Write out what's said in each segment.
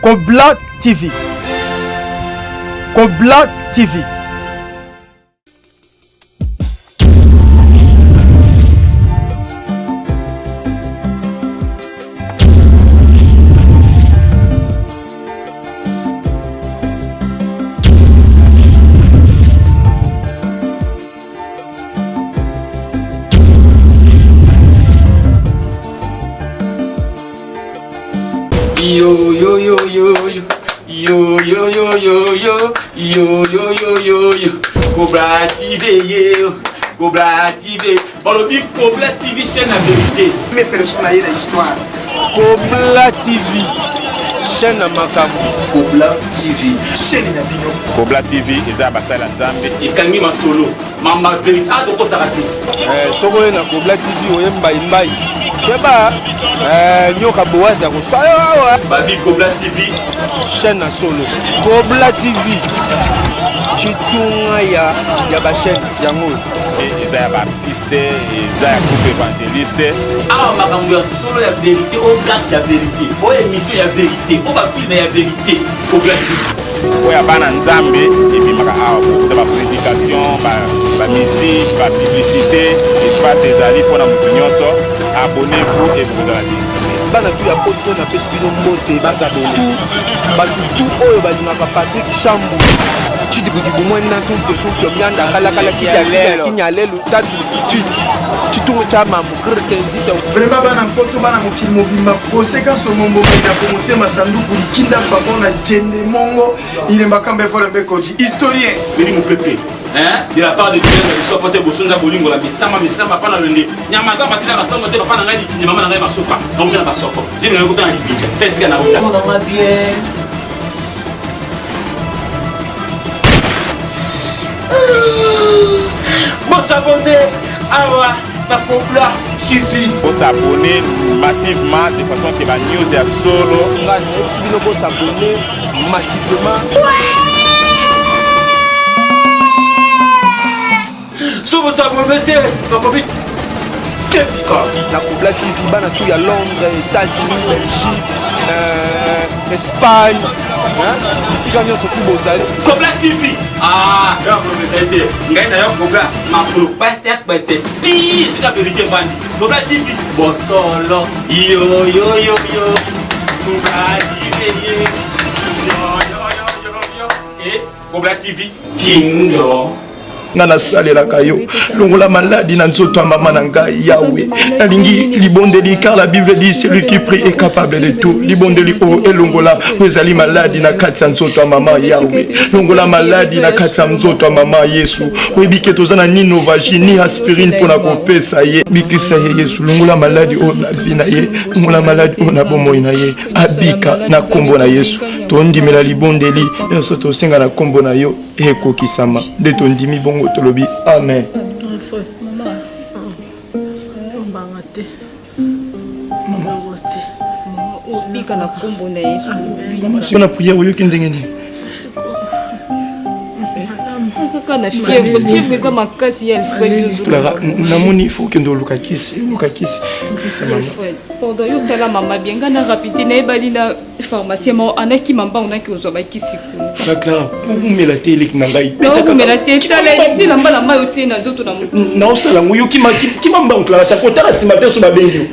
Kobla TV. Kobla TV. Yo yo yo yo yo yo yo yo yo yo yo yo yo yo yo Cobla TV yo Cobla TV Balobi Cobla TV chaîne la vérité. Mes personnes aillent l'histoire. Kobla TV chaîne à Makambo. Cobla TV Chaîne na bino. Cobla TV eza basala nzambe ekangi masolo mama vérité adoko sarati. Soko na Kobla TV oyemba imbai. Keba nyoka boaza ko sayo Babi Cobla TV chaîne na solo. Kobla TV chitunga ya ba chaîne yango. eza ya baartiste eza ya groupe évangéliste awa makambo ya solo ya vérité o gante ya vérité o émission ya vérité o bafilme ya vérité Cobla TV oyo bana nzambe ebimaka awa bokuta baprédication bamusike bapublicité espace ezali mpona moto nyonso abonnez-vous et bokozala desine bana tu ya poto na pesi bino mbote bato tu oyo balingaka Patrick Chambu chidikudibu mwenda tumpio myanda kalakala kinyalelu tatu chitungo cha mambo krtenzita Vraiment bana poto bana mokili mobimba conséquence mombo na komote masanduku likinda fabona jende mongo ile makambe fole mbekoji historien Beli Mupepe de la part de Dieu de soit porté bosonza bolingo la misama pana lende nyamaza masina kasongo te papa na ngai ni mama na ngai masopa donc na basoko zimi na kutana libija tesika na uta on va bien Bosabonde awa na Cobla suffit. faut s'abonner massivement de façon que ba news ya solo nga si bino ko s'abonner massivement Sobo sabomete bakobi na Kobla TV bana tu ya Londres, États-Unis, Belgique, Espagne, bisika nyonso tu bozali Cobla TV yo professeur ngai na yo Cobla ma propriétaire peste ti c'est la vérité bandi Cobla TV bosolo yo Cobla TV yo et Cobla TV Kingdom nga nasalelaka yo longola maladi na nzoto ya mama na ngai yawe nalingi libondeli car la Bible dit celui qui prie est capable de tout libondeli oyo elongola oyo ezali maladi na kati ya nzoto ya mama yawe longola maladi na kati ya nzoto ya mama Yesu oyebi ke toza na ni novagi ni aspirine mpona kopesa ye bikisa ye Yesu longola maladi oyo na vi na ye longola maladi oyo na bomoi na ye abika na nkombo na Yesu tondimela libondeli nyonso tosenga na nkombo na yo ekokisama nde tondimi bongo tolobi amen. Sona prière oyoki ndenge nini? Clara, namoni faut que ndoluka kisi, luka kisi. Pendant yo tala mama bien ngana rapide na ebali na pharmacie mo anaki mamba onaki ozwa kisi kuna. La Clara, umela tele ki ngai. Umela tele tala ti lamba lamba yo ti na nzoto na mutu. Na osala ngoyo ki mamba Clara ta kota la simate so babengi.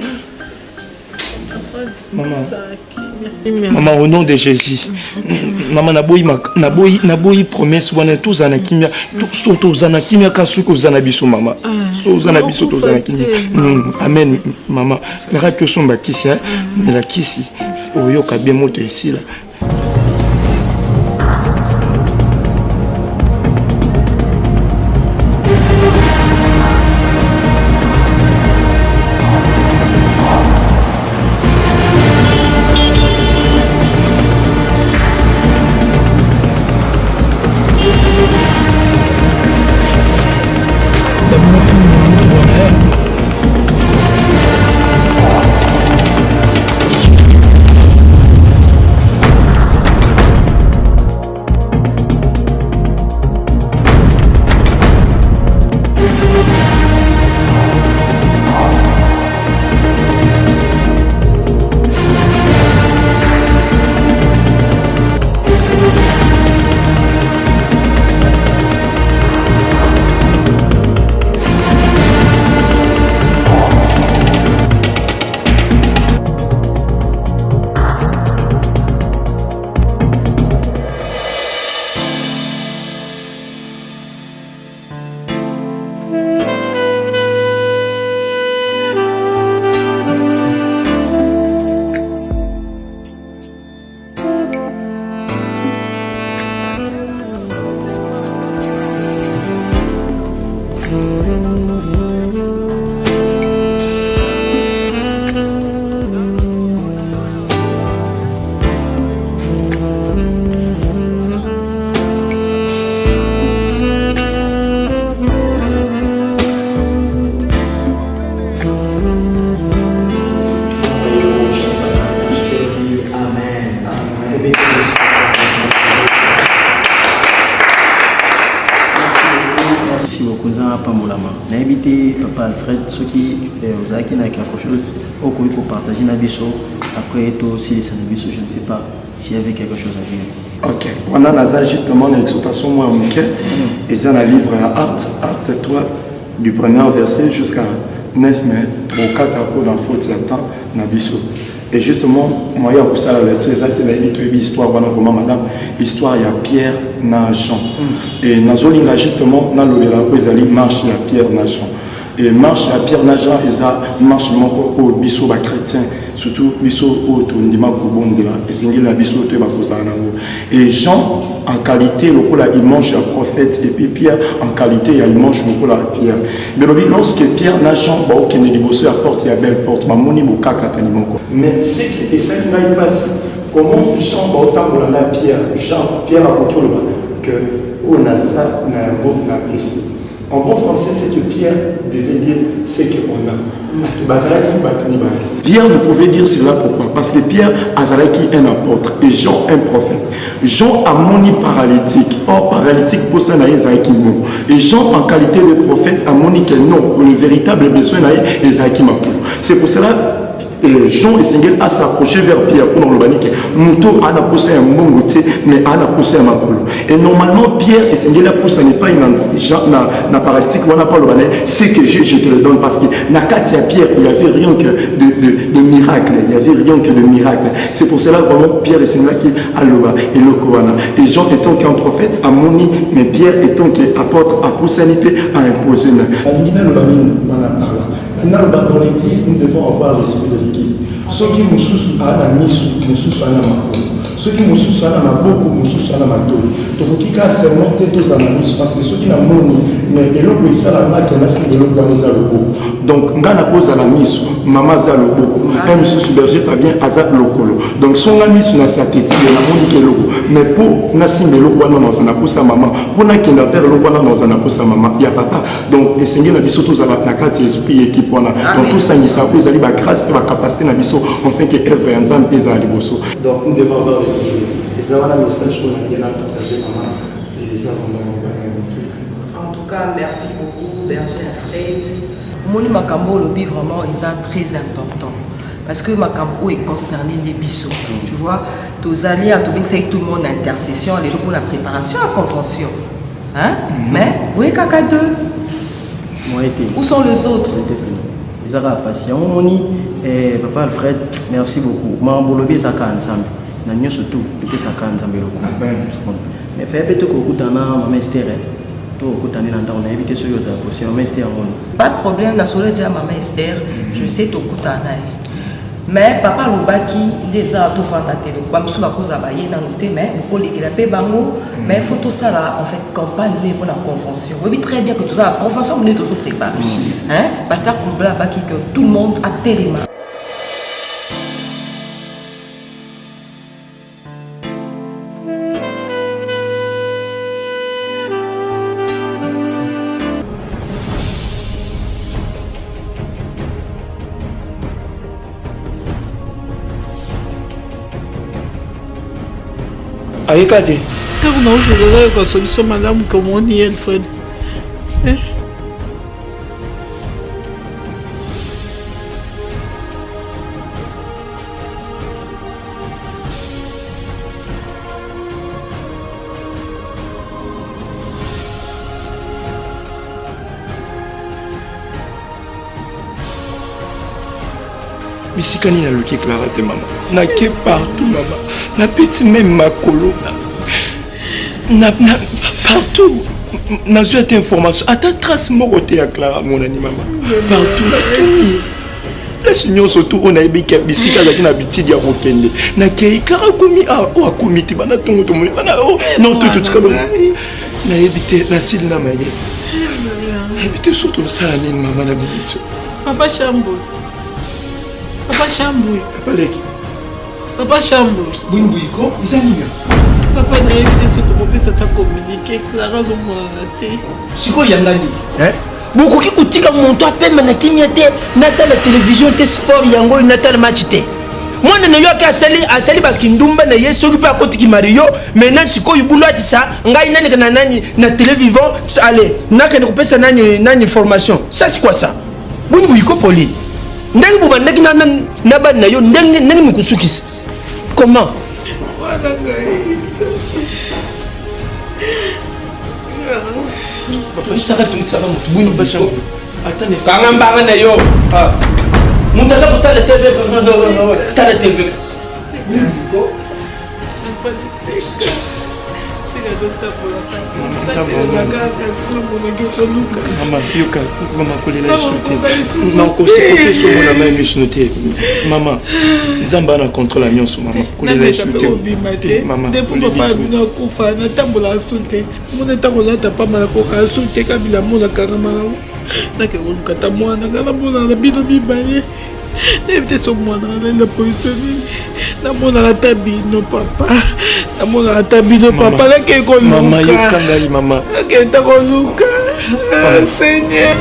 Maman, au nom de Jésus, maman naboyi promesse wana tous anakimia tous anakimia kasuko zanabiso mama tous anabiso tous anakimia amen maman la radio somba kisi mais la kisi oyoka bien moto ici là. Papa Alfred, ceux qui vous avez quelque chose, au coup pour partager Nabiso, après tout aussi les Nabiso, je ne sais pas s'il y avait quelque chose à dire. Ok, on a justement l'exhortation moi en Mickey, et c'est un livre Art 3, du premier verset jusqu'à 9 mai, pour 4 pour la faute Satan, Nabiso. Et justement, moi, il y a ça, l'histoire, vraiment, madame, histoire, il y a Pierre, na Jean. Et Nazolinga, justement, dans le marche, il y a Pierre, na Jean. Et marche à Pierre Naja, et marche au biso ba chrétien, surtout biso au tondima kubondela, et c'est la biso te bakosana. Et Jean en qualité il mange un prophète, et puis Pierre en qualité il mange la Pierre. Mais lorsque Pierre Naja ba au kene liboso à porte ya belle porte, ba moni boka katani moko. Mais c'est que et ça qui va y passer. Comment Jean ba autant la Pierre, Pierre a contrôlé que on a ça na bon na ici. En bon français, c'est que Pierre devait dire ce qu'on a. Parce que Pierre ne pouvait dire cela pourquoi? Parce que Pierre Azaraki est un apôtre et Jean un prophète. Jean a moni paralytique. Or, paralytique pour ça, et Jean, en qualité de prophète, a moni que non, pour le véritable besoin, c'est pour cela. Et Jean et Sengel a s'approché vers Pierre pour le banique. Mouto a poussé un bon goûter, mais a poussé un macolo. Et normalement, Pierre et Sengel a poussé n'est pas une paralytique, on n'a pas le bané, c'est que je te le donne parce que Nakati à Pierre, il n'y avait rien que de miracle. Il n'y avait rien que de miracle. C'est pour cela vraiment Pierre et Sengel qui a le bas et le Koana. Et Jean étant qu'un prophète a moni, mais Pierre étant qu'apôtre a poussé un épée à imposer. Dans l'église, nous devons avoir l'esprit de l'église. Ceux qui nous soucient à la mise, nous soucient à la macro. Ceux qui nous soucient à la beaucoup, nous soucient à la macro. Donc, qui a seulement tous analyses parce que ceux qui n'ont pas mais et l'autre, ça la qui n'a pas de l'eau. Donc, on a cause à la mise, maman za le beaucoup. M. Berger Fabien Azat Lokolo. Donc, son ami sur sa tête, il a moniqué l'eau. Mais pour Nassim de l'eau, dans un apôtre sa maman, pour Nakin d'Inter l'eau, dans un apôtre sa maman, il y a papa. Donc, et c'est bien, surtout à la carte, c'est l'esprit équipe. Donc, tout ça, il s'appelle, il y a la grâce et la capacité, on fait que œuvre et ensemble, ils ont les bossos. Donc, nous devons avoir les sujets. Et ça, voilà le message qu'on a bien partagé, maman. Et ça, vraiment, en tout cas, merci beaucoup, Berger Alfred. Moni Makambo, le but vraiment, ils sont très important. Parce que Makambo est concerné des bisous. Tu vois, tous alliés, c'est tout le monde intercession, les pour la préparation à la convention. Hein? Mais, où est Kaka 2? Où sont les autres? Ils ont patient. Et Papa Alfred, merci beaucoup. Mambo lobby ça ensemble. Na nyo surtout depuis ça ensemble le coup. Mais fait peut-être que vous avez un master. Tout au côté on a évité ce que vous avez aussi un master. Pas de problème, la soirée déjà ma master. Je sais tout côté mais papa Lobaki les a tout fait à télé. Comme sur la cause à bailler dans le thème, pour les grapper bango. Mais il faut tout ça là en fait campagne pour la convention. Oui très bien que tout ça la convention on est tous préparés. Hein? Parce que tout le monde a tellement. Ayekati. Ntango naozela yoka solution malamu komoni Alfred. Misikani na luki Clara te maman. Na ke partout maman. Na petit même ma colo. Na partout. Na eu cette information. Attends trace moroté à Clara mon ami maman. Partout na tout. La signor surtout on a ebiki bisika za kina bitidi ya kokende. Na ke Clara komi o akomiti bana tongo to bana o non tout comme na ebité na sil na maye. Ebité surtout ça ni maman na biso. Papa Chambo. Papa Chambo. Papa Leki. Papa Chambo. Bouinbouiko, ils ont Papa n'a évité ce que mon fils a communiqué. Clara zo mwana te. Siko yangani. Hein? Beaucoup qui kutika monto à peine na kimia te, nata la télévision te sport yango nata le match te. Moi na yo ka asali ba kindumba na yeso ki pa koti ki Mario, maintenant siko yubulo atisa, ngai nani na nani na télé vivant, allez, naka ne kopesa nani formation. Ça c'est quoi ça? buni buyikopoli ndenge bubandaki na bani na yo ndenge mukusukisa comment papa isaka tumisaka mutu buni bashango atane kanga mbanga na yo muntu aza kutala tv tala tv kasi Maman, Nzamba na contrôle la nyonso maman. Kolela insulté. Maman, papa bina kufa na tambola insulté. Mona tambola ta pas mal ko insulté kabila mona karama. Na ke oluka ta mwana na mona na bino bibaye. Évitez son mwana na position. Na mona ta bino papa. Na mona ta bino papa na ke ko luka. Maman yokangali maman. Na ke ta ko luka. Seigneur.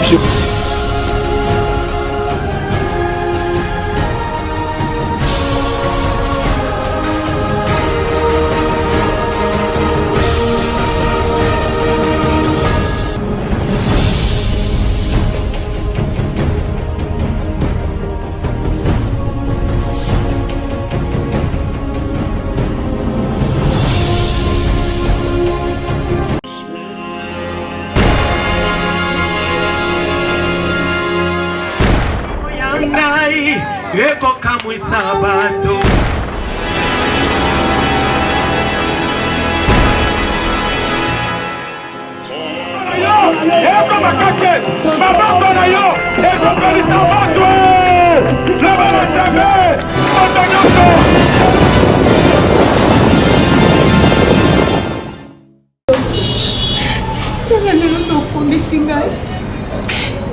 Sabato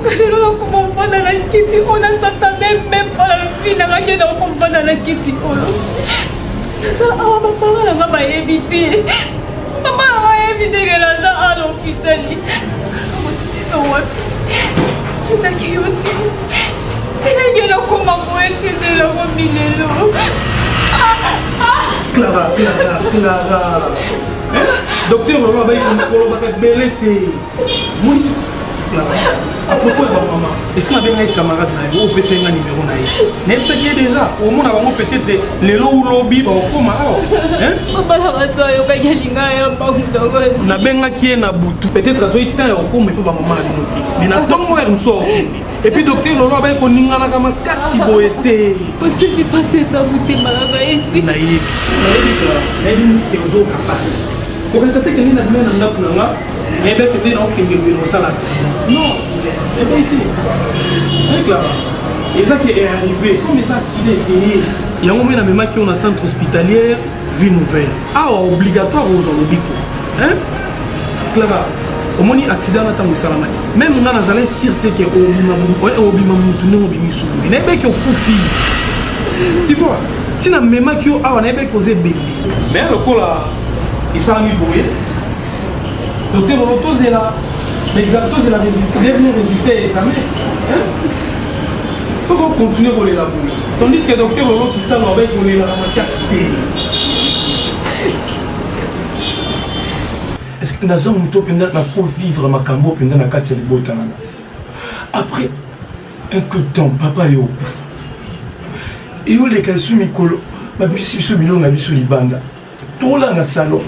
Galero na kumufana na kiti ona sata même pas la vie na ngake na kumufana na kiti ono. Nasa awa papa na ngaba ebiti. Mama na ebiti gela na à l'hôpital. Tino wapi? Suza kiyote. Tena gela kuma kwete de la milelo. Clara. Docteur Maman va y avoir belete. Oui. À propos de maman, est-ce que bien camarade na yo pesa nga numéro na ye. Même ce qui est déjà au monde avant peut-être les low lobby ba koma hein? Papa la raso yo ka gelinga ya bango. Na benga qui est na butu. Peut-être azo ita yo koma pe ba maman ali noti. Mais na tongo er nso okende. Et puis docteur Lolo ba ko ninga na kama kasi boete. Possible passer ça buté malaka eti. Na ye. Na ye ni te ozo kapasi. Ko kanisa te kenina dina na kulanga. Mais ben tu n'as aucun numéro ça là. Non, eh bien ici. Regarde. Et ça qui est arrivé, comme ça accident il y a un moment même qui on a centre hospitalier vie nouvelle. Ah obligatoire aux Olobiko. Hein? Clara, au moment accident là tant salama. Même on a nazalé sûreté que au bima mutu no bimi sulu. Ne be que kufi. Tu vois? Si na même qui on a be causé bébé. Mais le coup là, il s'en est bourré. Docteur Roto c'est là, l'exacto c'est la dernière résultat examen. Il faut qu'on continue à rouler la boule. Tandis que docteur Roto qui s'en va rouler la casse. Est-ce que nous avons pour vivre ma cambo pendant la carte de Botana? Après un coup de temps, papa est au coup. Et où les cas sur Mikolo, ma bisi sur Bilon a vu sur Libanda. Tout là dans le salon.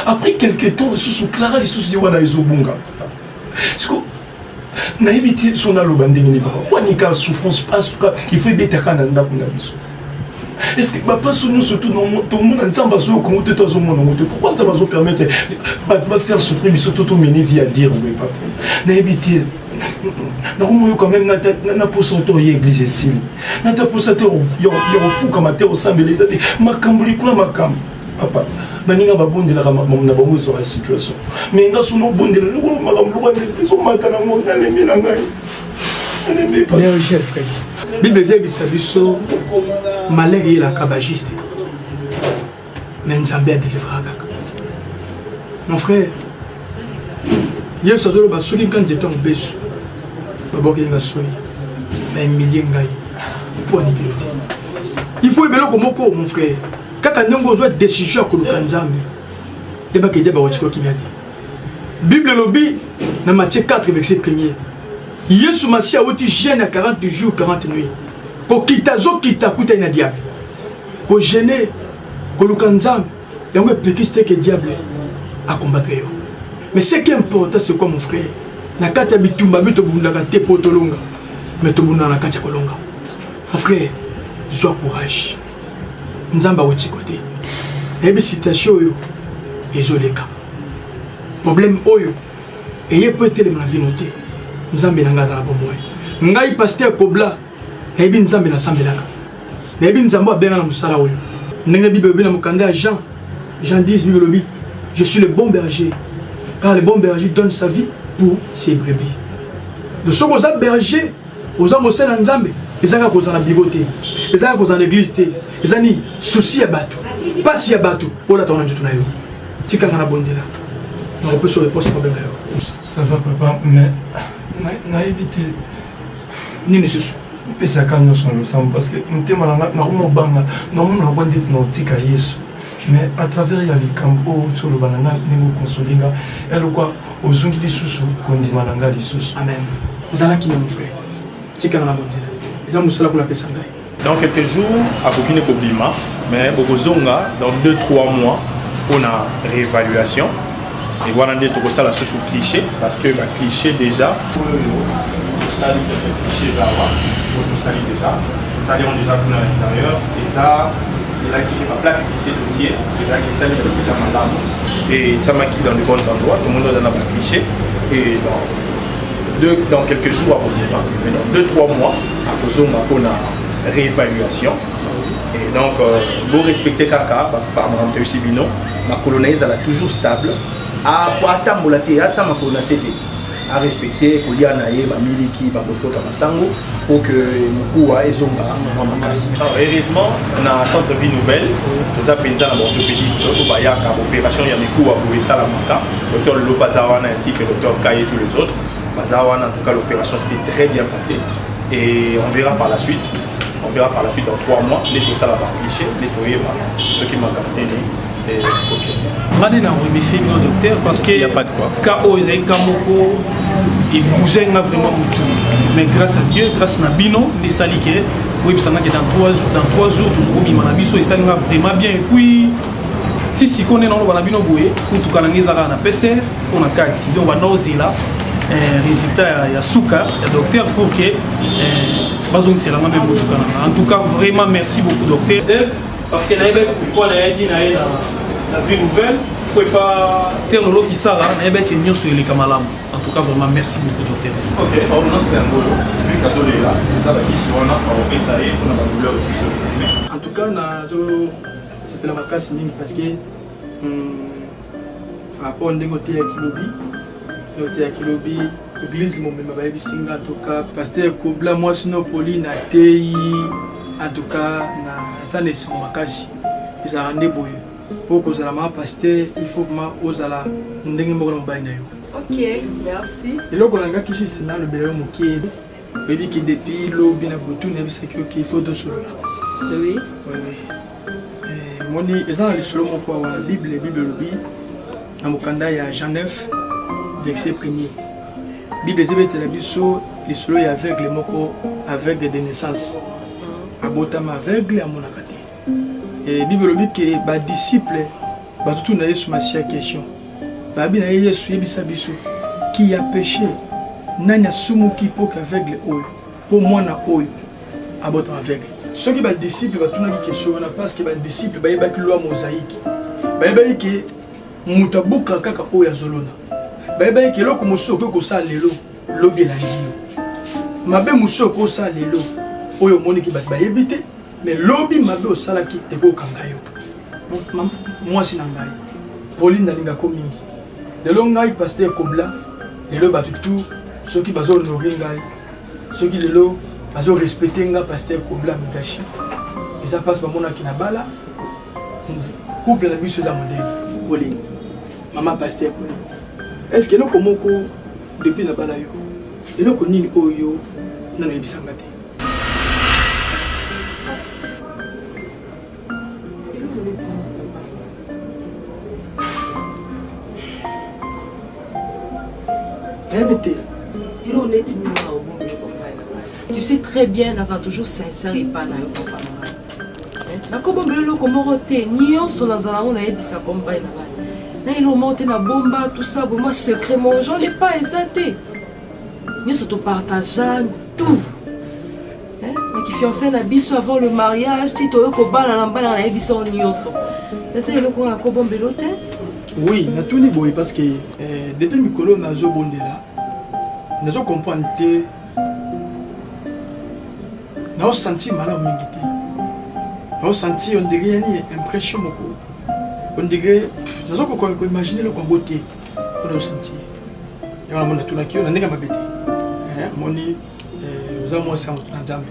Après quelques temps, sous Clara, les sous Diwana Izobunga. Parce que n'a évité son alobandé ni papa. Pourquoi n'y a souffrance pas? Il faut bien t'accorder dans la biso. Est-ce que papa nous surtout dans tout le monde ensemble baso comment tu t'as au monde pourquoi ça va nous permettre de faire souffrir mais surtout tout mener vie à dire oui papa. N'a évité normalement quand même n'a pas sorti l'église ici. N'a pas sorti yo fou comme terre au semble les années makambuli kula makam papa. Baninga babonde la na bango sur la situation mais nga suno bonde le ko makambo ko so mata na mo na lemi na ngai lemi pa bien cher frère bible vient bisabiso malheur est la cabagiste mais nzambe a délivré kaka mon frère hier soir le basuli quand j'étais en beso baboki nga soyi na humilier ngai pour ni piloter il faut ebelo komoko mon frère kaka ndongo ozwa décision koluka nzambe yebaka ede bawatiko kimia te bible lobi na Matthieu 4 verset 1er Yesu Masia oti jeune à 40 jours 40 nuits ko kitazo kita kuta ina diable ko gêner ko lukanzam yango epekiste que diable a combattre yo. Mais ce qui est important c'est quoi mon frère? Na kata bitumba bito bundaka te potolonga mais to bunda na kata kolonga. Mon frère, sois courage. Nzamba woti côté. Ebi citation yo ezoleka. Problème oyo et peut-être ma vie notée. Nzambe na ngaza na bomwe. Ngai pasteur Kobla ebi nzambe na sambelaka. Ebi nzambo abenga na musala oyo. Ndenge Bible na mukanda Jean 10 Bible lobi, je suis le bon berger. Car le bon berger donne sa vie pour ses brebis. De ce qu'on a berger, aux hommes au sein de Nzambe, ils ont cause en bigoté, ils ont cause en église, ils ont ni souci à battre, pas si à battre, pour la tournée du tournoi. Tu as un bon là. On peut se répondre pour bien. Ça va papa, mais na évité ni nécessaire. Pesa kanyo son le sang parce que ntema na rumo banga na rumo na kwandi na tika Yesu. Mais à travers ya likambo sur le banana ningo consolinga elle quoi ozungi lisusu kondima nanga lisusu. Amen. Zalaki mon frère. Tika na bonde. Ils ont musala pour la pesa ngai. Dans quelques jours, à Bokine Koblima, mais Bokozonga, dans 2-3 mois, on a réévaluation. Et voilà, on a ça la sous cliché, parce que le cliché déjà, ça a été cliché déjà, on a déjà à l'intérieur, et ça, il a expliqué ma plaque cliché de tir, et ça qui est expliqué ma lame. Et ça m'a quitté dans de bons endroits, tout le monde a un cliché, et dans quelques jours à Bokine, mais dans 2-3 mois, à Bozonga, on a réévaluation. Et donc, vous respectez Kaka, par exemple, Sibino, ma colonnaise elle est toujours stable. À Tambolate, à Tamakolona, c'était à respecter, pour dire Naye, Miliki, Bakoto, Kamasango, pour que Moukou et Zomba, heureusement, on a un centre-vie nouvelle, nous avons pénité dans l'orthopédiste, au Bayaka, opération Yamikou, à Boué Salamaka, le docteur Lopazawana ainsi que le docteur Kaye et tous les autres. Bazawana, en tout cas, l'opération s'était très bien passée. Et on verra par la suite. On verra par la suite dans 3 mois, les ça va cliché, nettoyer ceux qui manquent à tenir. Je remercie le docteur parce qu'il n'y a pas de quoi. Quand ils ont Kamoko, ils bougent vraiment beaucoup. Mais grâce à Dieu, grâce à Nabino, les saliqués, oui, ça n'a que dans 3 jours, tout ce qu'on a mis, ça va vraiment bien. Et puis, si on est dans le Nabino, pour tout cas, on a PCR, on a un accident, on va nausée là. Résultat il y a Souka, il y a docteur pour que c'est la même chose. En tout cas, vraiment merci beaucoup docteur parce que la vie nouvelle, il ne faut pas terminer qui ça là, il n'y a sur les Kamalam. En tout cas, vraiment merci beaucoup docteur. Ok, on c'est un gros. Vu que là, ça va ici on a fait ça et on a la douleur de en tout cas, c'est la vacances parce que par rapport à côté à Kilobi. Kilobi, l'église mon même baby singa en tout cas pasteur Kobla moi sinon Pauline a tei en tout cas na ça ne sont makasi ils a rendez boye pour que la ma pasteur il faut que ozala ndenge moko na baina yo. OK, merci. Et là on a kishi c'est le bébé moké baby qui depuis lobi na botou na bisa que il faut deux solo. Oui. Oui. Et moni ezana le solo mo kwa la Bible lobi na mokanda ya Jean 9 verset 1er. Bible zebete la biso les solo ya aveugle moko aveugle de naissance. Abotama aveugle à mon akate. Et Bible dit que ba disciple ba tout na Yesu Masia question. Ba bi na Yesu yebisa biso qui a péché nani asumuki pour qu'aveugle oyo pour moi na oyo abotama aveugle. Ceux qui ba disciple ba tout na question na parce que ba disciple ba yebaki loi mosaïque. Ba yebaki que mutabuka kaka oyo azolona. Baye ke loko musoko ko sa lelo lobi la ndio mabe musoko sa lelo oyo moniki ba yebite mais lobi mabe osala ki eko kangayo moi si nangai Pauline nalinga ko mingi lelo ngai pasteur Kobla lelo ba tout ceux qui bazo honorer ngai ceux qui lelo bazo respecter nga pasteur Kobla Migashi et ça passe ba mona ki na bala couple la biso za modèle Pauline maman pasteur Pauline. Est-ce que nous comment depuis la balayo et nous connaissons oyo na na bisanga te. Il est net ni Tu sais très bien, on va toujours sincère et pas naïf, papa. Nakobo mbelo komorote, nyonso nazala on a ebisa komba na bana. Na ilo monte na bomba tout ça, moi secrètement, j'en ai pas hésité. Nyonso to partageant tout. Mais qui fiancé na biso avant le mariage, si to ko bana na bana na ebiso nyonso. C'est ilo ko nakobo mbelo te. Oui, na tout ni boy parce que depuis mikolo nazo bondela. Nazo comprendre te. Nazo senti mal mingi te. On sentit, on dirait une impression. On dirait, nous avons imaginé le beauté. On a senti. Il y a un monde tout là qui on a négé ma bête. Moni, nous avons un sang en jambe.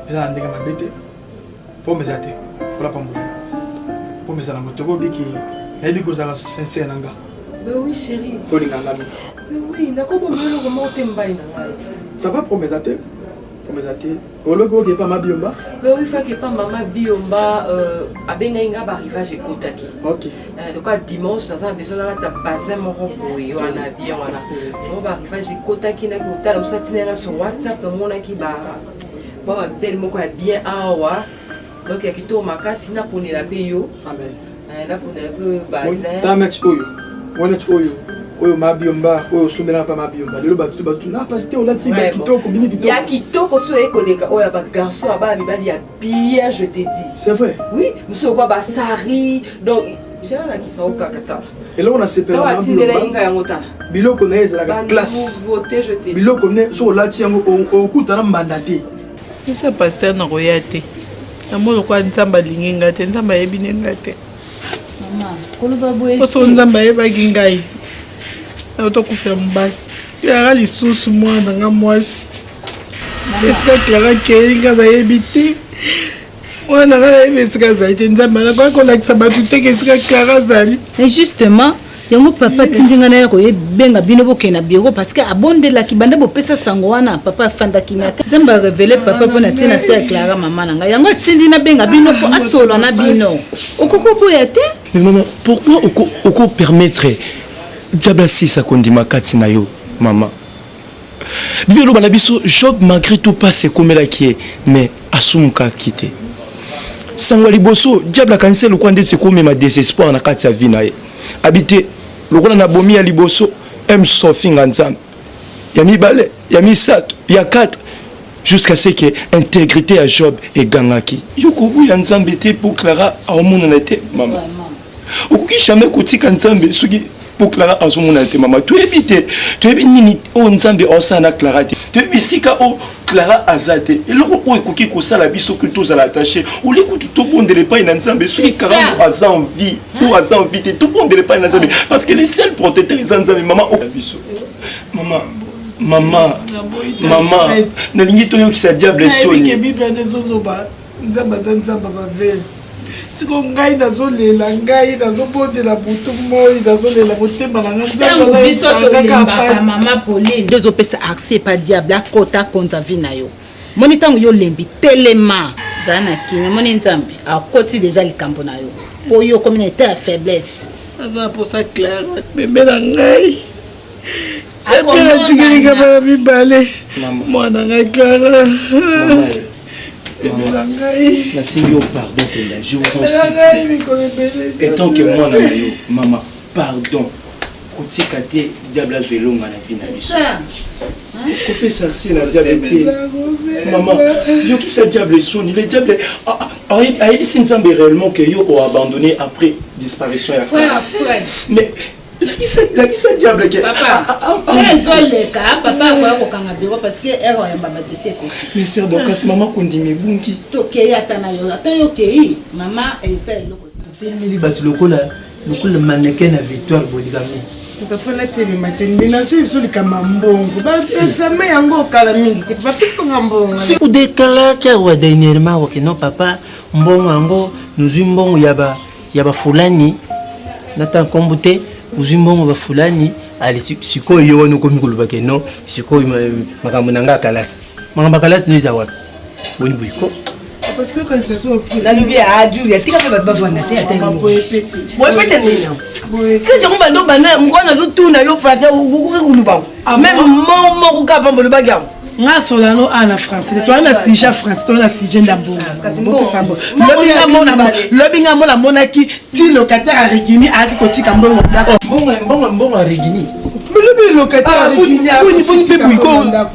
Nous avons négé ma bête. Pour mes athées, pour la pamboule. Pour mes amis, tu vois bien qu'il y a des choses à sincère nanga. Mais oui, chérie. Pour les nanga. Mais oui, n'a pas besoin de remonter m'baï nanga. Ça va pour mes athées? Pour mes athées. Au logo qui est pas ma biomba. Mais oui, il faut que pas maman biomba à Bengaïnga arrivage et Kotaki. Ok. Donc à dimanche, ça a besoin d'avoir ta bassin mon repos. On a bien, on va arrivage et Kotaki n'a qu'au talent ça tient sur WhatsApp dans mon qui va. Bon, tellement quoi bien awa. Donc il y a qui tourne ma casse, il n'a pas la payo. Amen. Là pour un peu bassin. T'as match oyo. On est oyo. Oyo mabiomba, oyo sumela pa mabiomba. Lelo batu na pas te olati ba kitoko bini kitoko. Ya kitoko so ekoleka oya ba garçon aba mibali ya bien je te dis. C'est vrai. Oui, nous sommes ba sari donc j'ai là qui sont au kakata. Et là on a séparé mabiomba. Biloko na ezala ka classe. Voter je te dis. Biloko ne so olati yango okutana mandaté. Ça pasteur na royate. Na molo kwa nzamba linginga te nzamba yebinenga te. Maman, koloba boye. Oso nzamba yeba gingai. Autokufia mbaki yaka lisusu mwana nga mwasi esika Clara keinga bayebi te mwana nga nayebi esika azali te nzambe anakoki kolakisa bato teke esika Clara azali. Et justement yango papa tindi nga naye koyebenga bino bokende na bureau parce que abondelaki banda bopesa sango wana papa afandaki me ate nzambe arevele papa mpo na tie na se ya Clara mama na ngai yango atindi nabenga bino mpo asola na bino okokoboya te. Mais maman, pourquoi oko permettre Diable si ça kondima kati na yo maman. Bibelo bana biso Job malgré tout pas c'est comme la qui est mais asumuka kité. Sangwa liboso diable kanise le kwande c'est comme ma désespoir na kati ya vie na ye. Habiter le kona na bomi ya liboso aime sofinga nzam. Ya mi bale, ya mi sato, ya 4 jusqu'à ce que intégrité à Job et gangaki. Yoko bu ya nzambe te pour Clara a omona na te maman. Okoki jamais kotika nzambe suki pour Clara en ce moment maman tu habites tu es nini on nzambe osana Clara tu es bisika o Clara azate et le ko ekoki ko sala biso que tous à l'attacher ou l'écoute tout bon de pas na nzambe suki Clara a envie ou a envie tout bon de pas na nzambe parce que les seuls protecteurs nzambe maman o biso maman na lingi to yo ki sa diable soni ke bible nezoloba nzamba ba vele siko ngai nazolela ngai nazobondela butu moi nazolela motema na ngai biso tolembaka mama Pauline dozopesa accès pa diable akota konza vi na yo moni ntango yo lembi telema zala na kimi moni nzambe akoti déjà likambo na yo po yo communauté ya faiblesse aza posa Clara bebe na ngai epena tikelika bana mibale mwana ngai Clara merci yo pardon je vous en supplie et tant que moi maman pardon kotika te diable azwelonga na vie na biso kope sarsi na diable te maman yo ki sa diable soni le diable ayebi si nzambe réellement que yo o abandonné après disparition ya frère mais la qui ça diable que papa papa akoya kokanga bureau parce que ero ya mama dossier ko mais sœur donc kasi maman kondimi bunki to kei atana yo atayo kei mama esa eloko telmeli bato lokola mannequin na Victoire Boligami papa na tele matende na so likama mbongo ba examen yango kala mingi te papa pisonga mbongo si ou déclare que wa dernièrement wa que non papa mbongo yango nous mbongo yaba fulani nata kombute uzimbongo ba fulani ali siko yo no komi kuluba ke no siko makambo nanga kalasi makambo kalasi ni za wapi woni buiko parce que quand ça soit la nuit a dû ya tika ba ba vanda te ata mo pete ni que c'est combat no bana ngona zo tuna yo français ukuluba même mo ko ka pa mo ba gam nga solano ana français to ana sija français to na sija ndambongo lobi nga mona monaki ti locataire a Regini aki kotika mbongo ndako mbongo a Regini lobi locataire a Regini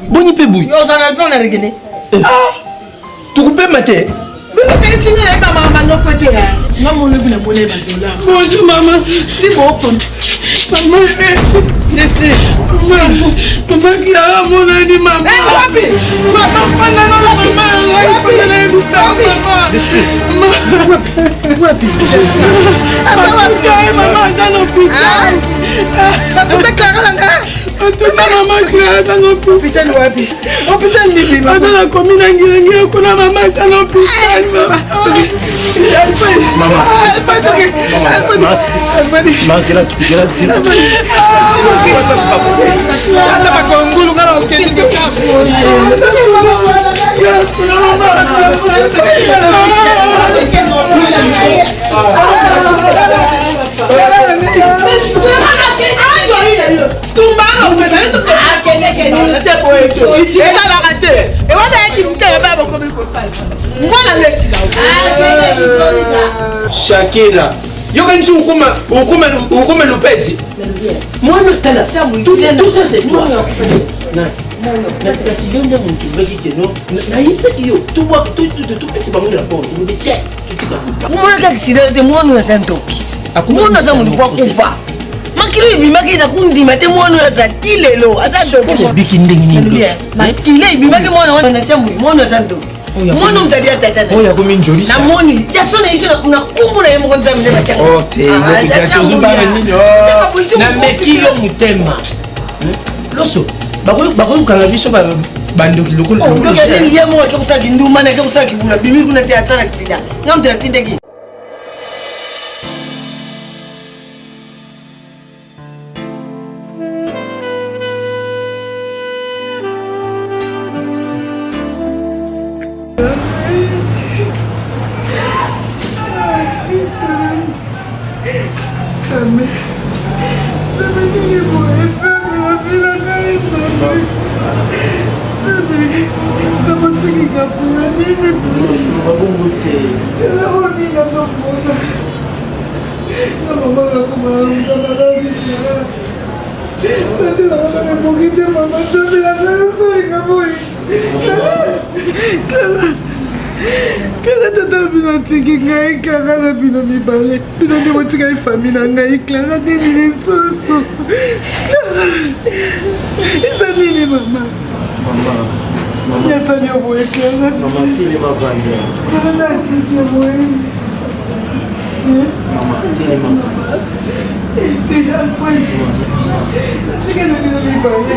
boni pe bouille yo ça n'a pas na Regini tukupe mate singa na ba mama no côté ya nga mo lobi na mona ba dollar bonjour maman ti boko maman Nestlé maman Clara mon ami maman maman pendant la maman pendant la douceur maman wapi maman ça non plus tout Clara là tout maman Clara ça non plus hôpital wapi hôpital ni maman dans la commune ngirenge kuna maman ça non plus Shakira yokanisi ukome lupesi mwana tala tout ça c'est toi kasi yo nde motu obeki keno nayebisaki yo topesi bango na bon lobi te omonaki accident te mwana oyo aza ntoki mwana aza motu fo akufa makilo ebimaki nakundima te mwana oyo aza ti lelo aza ebiki ndenge nini makilo ebimaki mwana wana na siamoi mwana aza ntoki mwana omutali atata oyo akomi njolisa namoni yaso na yeso na kumbu na ye moko nzambe nde nameki yo motema loso bakoyokanga biso bandoki lokolye moko ake kosaki nduma na ake kosaki bula bimi kuna te atala kisida nga mutala tindeki Clara tata bino tiki ngai Clara na bino mibale bino nde botika efami na ngai Clara nini lisusu eza nini mama yasani yo boye Clara nakiti ya boye déjà foi natika na bino mibale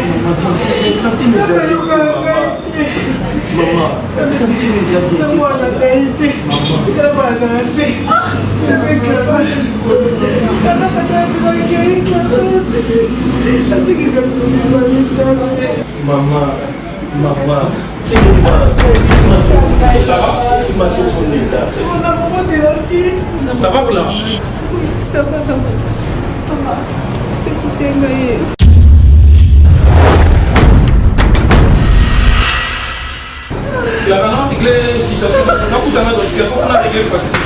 Maman, senti les habits. Moi, la vérité. Tu vas pas danser. Maman, ça va là? Ça va, maman. Écoutez-moi. Il a maintenant réglé la situation. On a coupé la main dans le cœur. On a réglé le facteur.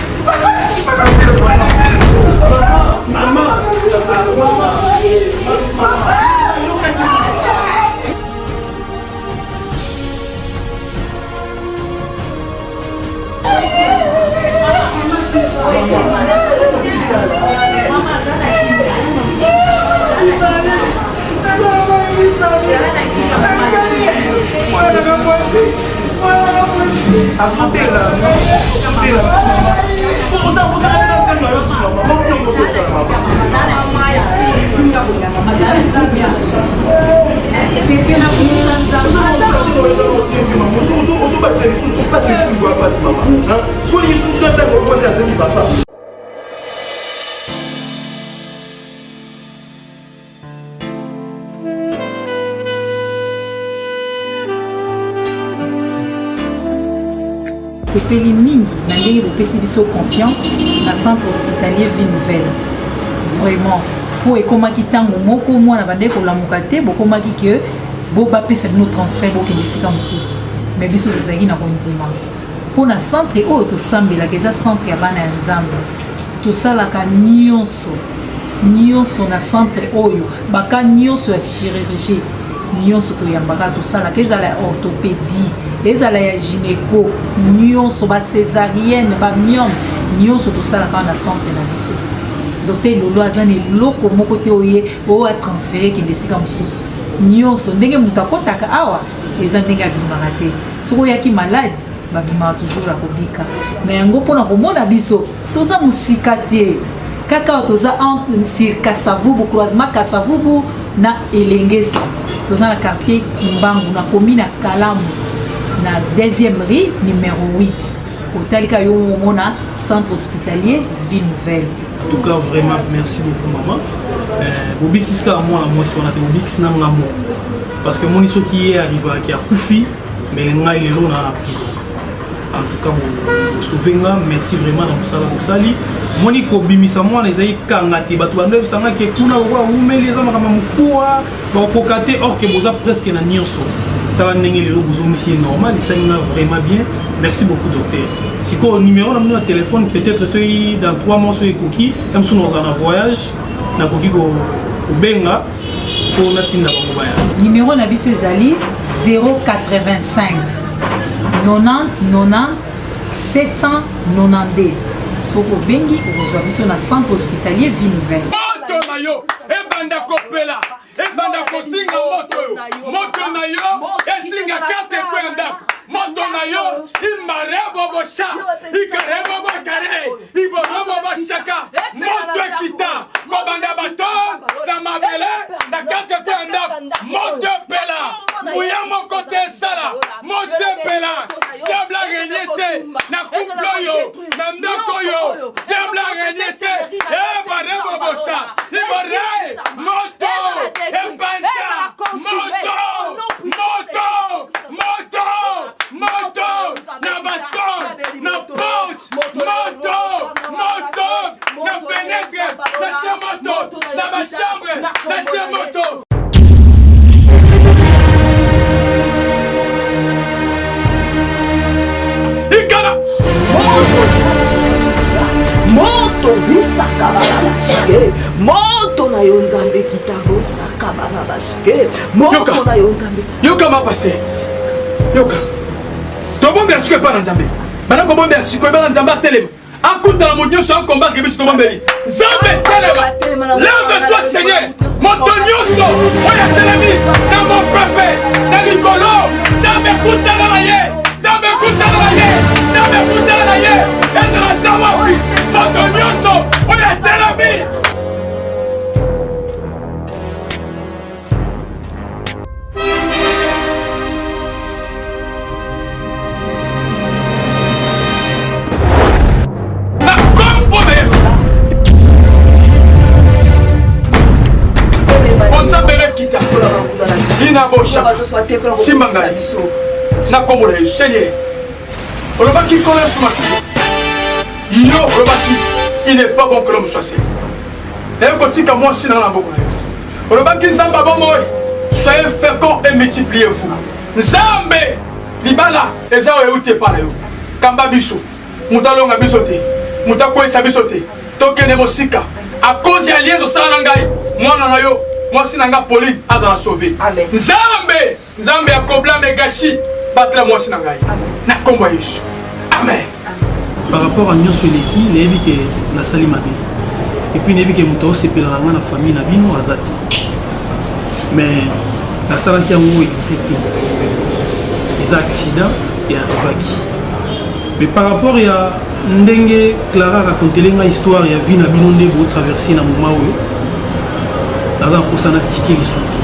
sepeli mingi na ndenge bopesi biso confiance na centre hospitalier Vie Nouvelle. Vraiment po ekomaki ntango moko mwana bande kolamuka te bokomaki ke bo bapesa bino transfert bokende esika mosusu mais biso tozalaki na kondima mpo na centre oyo tosambelaka eza centre ya bana ya nzambe tosalaka nyonso na centre oyo baka nyonso ya chirurgie nyonso toyambaka tosalaka ezala ya orthopédie ezala ya gynéco nyonso bacésarienne bamiome nyonso tosalaka na centre na biso docteur lolo aza na eloko moko te oye oyo atransfere kende esika mosusu nyonso ndenge moto akotaka awa eza ndenge abimaka te soki oyaki malade babimaka toujours akobika na yango mpona komona biso toza mosika te kaka toza sur Kasavubu croisement Kasavubu na Elengesa toza na quartier Kimbangu na commune ya Kalamu na 2e rue numéro 8 otalika yo mona centre hospitalier Ville Nouvelle. En tout cas vraiment merci beaucoup maman. Bobikisika moi na moi sur na bobikis na ngamo parce que moni soki est arrivé à Koufi mais ngai lelo na prison. En tout cas mon souvenir merci vraiment na musala musali moni ko bimisa moi na ezai kanga te batu bande sanga ke kuna wa umeli za makama mukua ba kokate or que boza presque na nyonso tala ndenge lelo bozo misi normal ça ina vraiment bien merci beaucoup docteur siko numéro na mon téléphone peut-être celui dans 3 mois sur cookie comme si nous en voyage na cookie ko benga pour na tinda ba mobaya numéro na biso ezali 085 90 90 792 soko bengi okozwa biso na centre hospitalier Ville Nouvelle. Moto na yo ebanda kopela ebanda kosinga moto na yo esinga kate kwenda moto na yo imarebo bosha ikarebo bakare iborobo bashaka moto ekita kobanda baton na mabele na kate kwenda moto pela muya moko te sala moto pela semble renyete na couple yo na ndoko yo semble renyete ebarebo bosha ibore moto ebanja moto na baton na pouch moto na fenêtre na moto na ba chambre na moto. Moto bisaka balabashike moto na yo nzambe kitabo saka balabashike moto na yo nzambe yoka mapase yoka tobombe asiko pa na nzambe bana ko bombe asiko ba na nzambe atelema akuta na monyoso en combat que biso tobombeli nzambe telema lève-toi Seigneur moto nyoso oya telemi na mon peuple na likolo nzambe kuta na ye nzambe kuta na ye nzambe kuta na ye ezala sawa moto nyoso oya telemi. Simanga na kombo na Seigneur olobaki kola sumasi yo olobaki il n'est pas bon que l'homme soit seul et kotika moi si na boko olobaki nzamba bomo soyez féconds et multipliez-vous nzambe libala eza oyuti pala yo kamba biso mutalonga biso te mutakwesa biso te tokende mosika à cause ya liens osala ngai mwana na yo moi si nanga Pauline azala sauvé nzambe nzambe ya kobla megashi batla moi si nangai na kombo Yesu amen. Par rapport à nyonso eleki neyebi ke nasali mabe et puis neyebi ke moto osepelaka nga na famille na bino aza te mais nasalaki yango exprès te eza accident et arivaki mais par rapport ya ndenge Clara racontele nga histoire ya vie na bino nde botraverse na moment oyo naza kosana tike lisuki